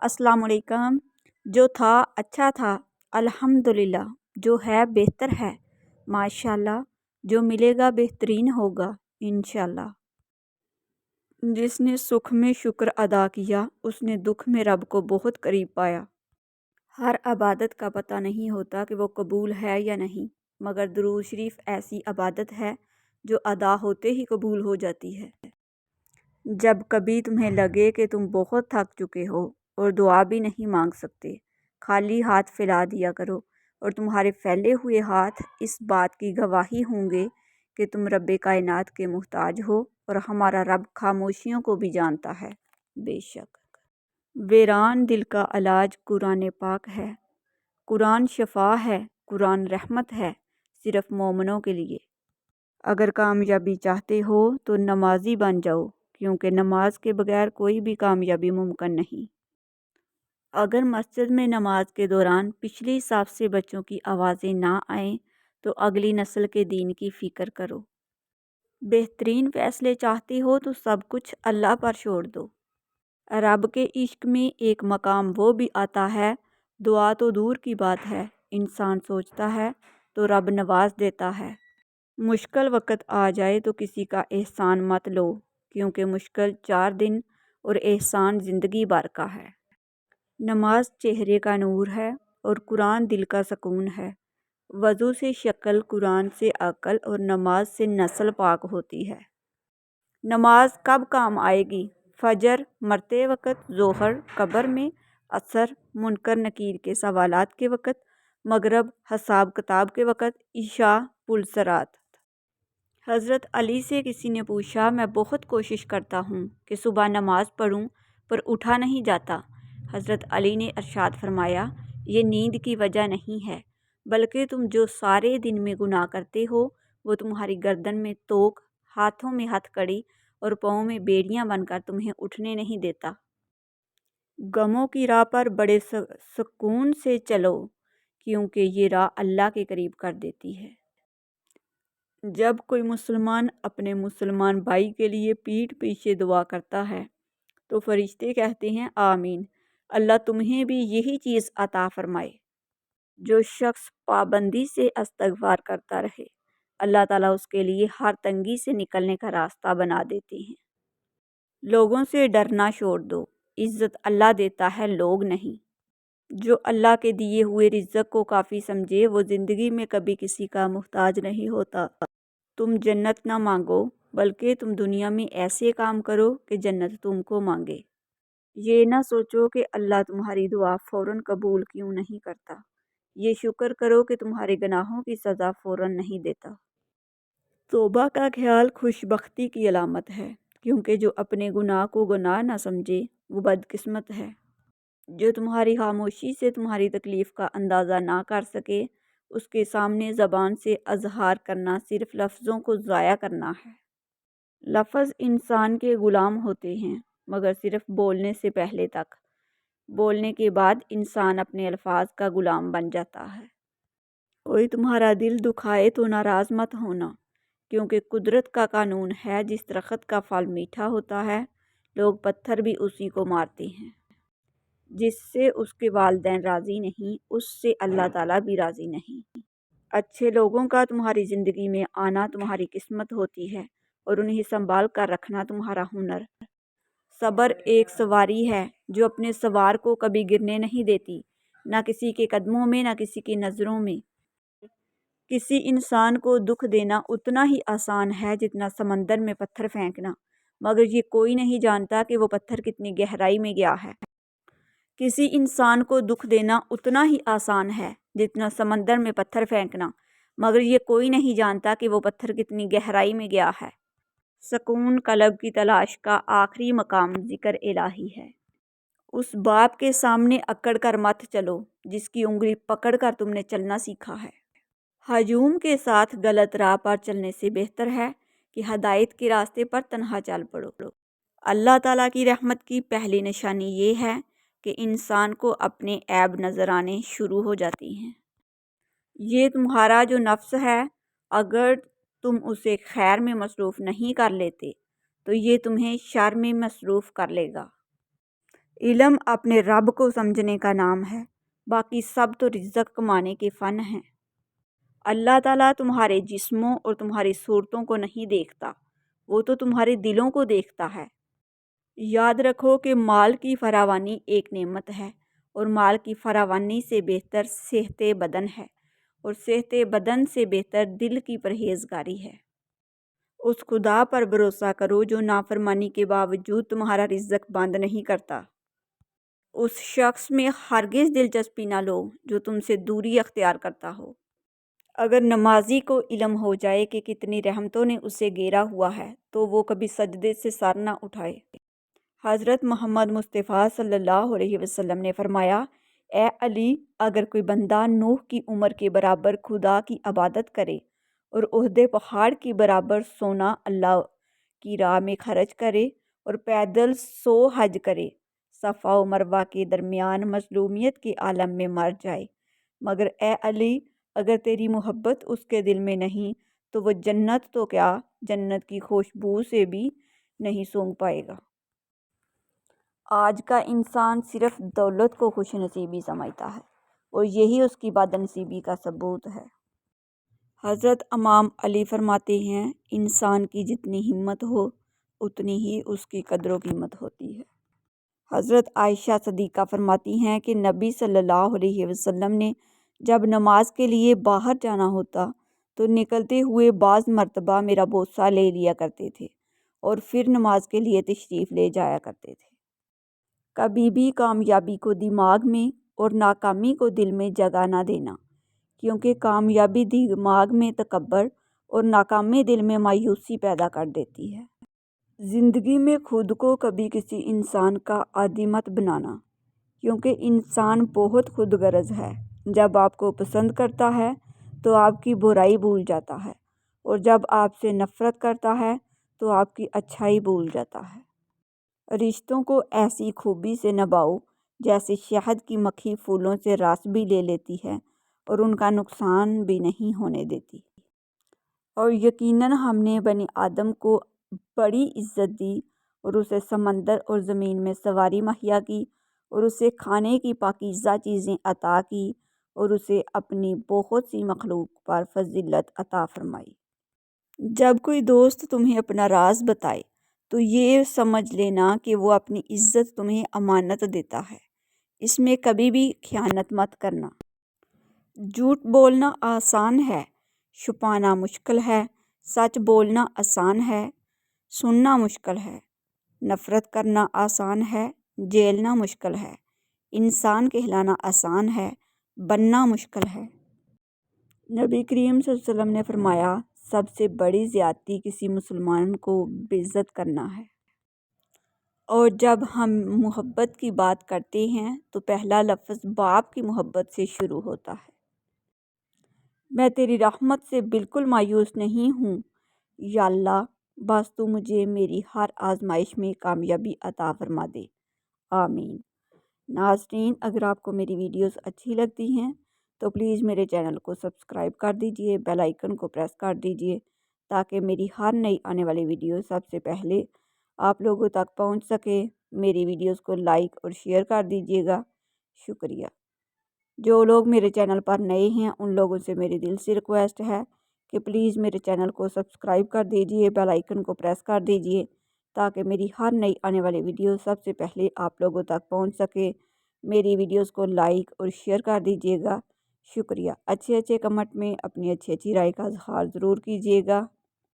السلام علیکم۔ جو تھا اچھا تھا، الحمدللہ۔ جو ہے بہتر ہے، ماشاءاللہ۔ جو ملے گا بہترین ہوگا، انشاءاللہ۔ جس نے سکھ میں شکر ادا کیا، اس نے دکھ میں رب کو بہت قریب پایا۔ ہر عبادت کا پتہ نہیں ہوتا کہ وہ قبول ہے یا نہیں، مگر درود شریف ایسی عبادت ہے جو ادا ہوتے ہی قبول ہو جاتی ہے۔ جب کبھی تمہیں لگے کہ تم بہت تھک چکے ہو اور دعا بھی نہیں مانگ سکتے، خالی ہاتھ پھیلا دیا کرو، اور تمہارے پھیلے ہوئے ہاتھ اس بات کی گواہی ہوں گے کہ تم رب کائنات کے محتاج ہو، اور ہمارا رب خاموشیوں کو بھی جانتا ہے۔ بے شک ویران دل کا علاج قرآن پاک ہے۔ قرآن شفا ہے، قرآن رحمت ہے، صرف مومنوں کے لیے۔ اگر کامیابی چاہتے ہو تو نمازی بن جاؤ، کیونکہ نماز کے بغیر کوئی بھی کامیابی ممکن نہیں۔ اگر مسجد میں نماز کے دوران پچھلی صف سے بچوں کی آوازیں نہ آئیں تو اگلی نسل کے دین کی فکر کرو۔ بہترین فیصلے چاہتے ہو تو سب کچھ اللہ پر چھوڑ دو۔ رب کے عشق میں ایک مقام وہ بھی آتا ہے، دعا تو دور کی بات ہے، انسان سوچتا ہے تو رب نواز دیتا ہے۔ مشکل وقت آ جائے تو کسی کا احسان مت لو، کیونکہ مشکل 4 دن اور احسان زندگی بھر کا ہے۔ نماز چہرے کا نور ہے اور قرآن دل کا سکون ہے۔ وضو سے شکل، قرآن سے عقل، اور نماز سے نسل پاک ہوتی ہے۔ نماز کب کام آئے گی؟ فجر مرتے وقت، ظہر قبر میں، عصر منکر نکیر کے سوالات کے وقت، مغرب حساب کتاب کے وقت، عشاء پل صراط۔ حضرت علی سے کسی نے پوچھا، میں بہت کوشش کرتا ہوں کہ صبح نماز پڑھوں پر اٹھا نہیں جاتا۔ حضرت علی نے ارشاد فرمایا، یہ نیند کی وجہ نہیں ہے، بلکہ تم جو سارے دن میں گناہ کرتے ہو وہ تمہاری گردن میں توق، ہاتھوں میں ہتھ کڑی اور پاؤں میں بیڑیاں بن کر تمہیں اٹھنے نہیں دیتا۔ غموں کی راہ پر بڑے سکون سے چلو، کیونکہ یہ راہ اللہ کے قریب کر دیتی ہے۔ جب کوئی مسلمان اپنے مسلمان بھائی کے لیے پیٹھ پیچھے دعا کرتا ہے تو فرشتے کہتے ہیں آمین، اللہ تمہیں بھی یہی چیز عطا فرمائے۔ جو شخص پابندی سے استغفار کرتا رہے، اللہ تعالیٰ اس کے لیے ہر تنگی سے نکلنے کا راستہ بنا دیتے ہیں۔ لوگوں سے ڈرنا چھوڑ دو، عزت اللہ دیتا ہے، لوگ نہیں۔ جو اللہ کے دیے ہوئے رزق کو کافی سمجھے وہ زندگی میں کبھی کسی کا محتاج نہیں ہوتا۔ تم جنت نہ مانگو، بلکہ تم دنیا میں ایسے کام کرو کہ جنت تم کو مانگے۔ یہ نہ سوچو کہ اللہ تمہاری دعا فوراً قبول کیوں نہیں کرتا، یہ شکر کرو کہ تمہارے گناہوں کی سزا فوراً نہیں دیتا۔ توبہ کا خیال خوش بختی کی علامت ہے، کیونکہ جو اپنے گناہ کو گناہ نہ سمجھے وہ بدقسمت ہے۔ جو تمہاری خاموشی سے تمہاری تکلیف کا اندازہ نہ کر سکے، اس کے سامنے زبان سے اظہار کرنا صرف لفظوں کو ضائع کرنا ہے۔ لفظ انسان کے غلام ہوتے ہیں، مگر صرف بولنے سے پہلے تک۔ بولنے کے بعد انسان اپنے الفاظ کا غلام بن جاتا ہے۔ کوئی تمہارا دل دکھائے تو ناراض مت ہونا، کیونکہ قدرت کا قانون ہے، جس درخت کا پھل میٹھا ہوتا ہے لوگ پتھر بھی اسی کو مارتے ہیں۔ جس سے اس کے والدین راضی نہیں، اس سے اللہ تعالیٰ بھی راضی نہیں۔ اچھے لوگوں کا تمہاری زندگی میں آنا تمہاری قسمت ہوتی ہے، اور انہیں سنبھال کر رکھنا تمہارا ہنر۔ صبر ایک سواری ہے جو اپنے سوار کو کبھی گرنے نہیں دیتی، نہ کسی کے قدموں میں، نہ کسی کی نظروں میں۔ کسی انسان کو دکھ دینا اتنا ہی آسان ہے جتنا سمندر میں پتھر پھینکنا، مگر یہ کوئی نہیں جانتا کہ وہ پتھر کتنی گہرائی میں گیا ہے۔ کسی انسان کو دکھ دینا اتنا ہی آسان ہے جتنا سمندر میں پتھر پھینکنا، مگر یہ کوئی نہیں جانتا کہ وہ پتھر کتنی گہرائی میں گیا ہے۔ سکون قلب کی تلاش کا آخری مقام ذکر الہی ہے۔ اس باپ کے سامنے اکڑ کر مت چلو جس کی انگلی پکڑ کر تم نے چلنا سیکھا ہے۔ ہجوم کے ساتھ غلط راہ پر چلنے سے بہتر ہے کہ ہدایت کے راستے پر تنہا چل پڑو۔ اللہ تعالیٰ کی رحمت کی پہلی نشانی یہ ہے کہ انسان کو اپنے عیب نظر آنے شروع ہو جاتی ہیں۔ یہ تمہارا جو نفس ہے، اگر تم اسے خیر میں مصروف نہیں کر لیتے تو یہ تمہیں شر میں مصروف کر لے گا۔ علم اپنے رب کو سمجھنے کا نام ہے، باقی سب تو رزق کمانے کے فن ہیں۔ اللہ تعالیٰ تمہارے جسموں اور تمہاری صورتوں کو نہیں دیکھتا، وہ تو تمہارے دلوں کو دیکھتا ہے۔ یاد رکھو کہ مال کی فراوانی ایک نعمت ہے، اور مال کی فراوانی سے بہتر صحت بدن ہے، اور صحت بدن سے بہتر دل کی پرہیزگاری ہے۔ اس خدا پر بھروسہ کرو جو نافرمانی کے باوجود تمہارا رزق بند نہیں کرتا۔ اس شخص میں ہرگز دلچسپی نہ لو جو تم سے دوری اختیار کرتا ہو۔ اگر نمازی کو علم ہو جائے کہ کتنی رحمتوں نے اسے گھیرا ہوا ہے تو وہ کبھی سجدے سے سر نہ اٹھائے۔ حضرت محمد مصطفیٰ صلی اللہ علیہ وسلم نے فرمایا، اے علی، اگر کوئی بندہ نوح کی عمر کے برابر خدا کی عبادت کرے اور احد پہاڑ کی برابر سونا اللہ کی راہ میں خرچ کرے اور پیدل 100 حج کرے، صفا و مروہ کے درمیان مظلومیت کے عالم میں مر جائے، مگر اے علی، اگر تیری محبت اس کے دل میں نہیں تو وہ جنت تو کیا، جنت کی خوشبو سے بھی نہیں سونگھ پائے گا۔ آج کا انسان صرف دولت کو خوش نصیبی سمجھتا ہے، اور یہی اس کی بد نصیبی کا ثبوت ہے۔ حضرت امام علی فرماتے ہیں، انسان کی جتنی ہمت ہو اتنی ہی اس کی قدر و قیمت ہوتی ہے۔ حضرت عائشہ صدیقہ فرماتی ہیں کہ نبی صلی اللہ علیہ وسلم نے جب نماز کے لیے باہر جانا ہوتا تو نکلتے ہوئے بعض مرتبہ میرا بوسہ لے لیا کرتے تھے اور پھر نماز کے لیے تشریف لے جایا کرتے تھے۔ کبھی بھی کامیابی کو دماغ میں اور ناکامی کو دل میں جگہ نہ دینا، کیونکہ کامیابی دماغ میں تکبر اور ناکامی دل میں مایوسی پیدا کر دیتی ہے۔ زندگی میں خود کو کبھی کسی انسان کا عادی مت بنانا، کیونکہ انسان بہت خود غرض ہے۔ جب آپ کو پسند کرتا ہے تو آپ کی برائی بھول جاتا ہے، اور جب آپ سے نفرت کرتا ہے تو آپ کی اچھائی بھول جاتا ہے۔ رشتوں کو ایسی خوبی سے نبھاؤ جیسے شہد کی مکھی پھولوں سے رس بھی لے لیتی ہے اور ان کا نقصان بھی نہیں ہونے دیتی۔ اور یقیناً ہم نے بنی آدم کو بڑی عزت دی اور اسے سمندر اور زمین میں سواری مہیا کی، اور اسے کھانے کی پاکیزہ چیزیں عطا کی، اور اسے اپنی بہت سی مخلوق پر فضیلت عطا فرمائی۔ جب کوئی دوست تمہیں اپنا راز بتائے تو یہ سمجھ لینا کہ وہ اپنی عزت تمہیں امانت دیتا ہے، اس میں کبھی بھی خیانت مت کرنا۔ جھوٹ بولنا آسان ہے، چھپانا مشکل ہے۔ سچ بولنا آسان ہے، سننا مشکل ہے۔ نفرت کرنا آسان ہے، جھیلنا مشکل ہے۔ انسان کہلانا آسان ہے، بننا مشکل ہے۔ نبی کریم صلی اللہ علیہ وسلم نے فرمایا، سب سے بڑی زیادتی کسی مسلمان کو بے عزت کرنا ہے۔ اور جب ہم محبت کی بات کرتے ہیں تو پہلا لفظ باپ کی محبت سے شروع ہوتا ہے۔ میں تیری رحمت سے بالکل مایوس نہیں ہوں یا اللہ، بس تو مجھے میری ہر آزمائش میں کامیابی عطا فرما دے، آمین۔ ناظرین، اگر آپ کو میری ویڈیوز اچھی لگتی ہیں تو پلیز میرے چینل کو سبسکرائب کر دیجئے، بیل آئیکن کو پریس کر دیجئے تاکہ میری ہر نئی آنے والی ویڈیو سب سے پہلے آپ لوگوں تک پہنچ سکے۔ میری ویڈیوز کو لائک اور شیئر کر دیجئے گا، شکریہ۔ جو لوگ میرے چینل پر نئے ہیں ان لوگوں سے میری دل سے ریکویسٹ ہے کہ پلیز میرے چینل کو سبسکرائب کر دیجئے، بیل آئیکن کو پریس کر دیجئے تاکہ میری ہر نئی آنے والی ویڈیو سب سے پہلے آپ لوگوں تک پہنچ سکے۔ میری ویڈیوز کو لائک اور شیئر کر دیجئے گا، شکریہ۔ اچھے کمنٹ میں اپنی اچھی رائے کا اظہار ضرور کیجئے گا۔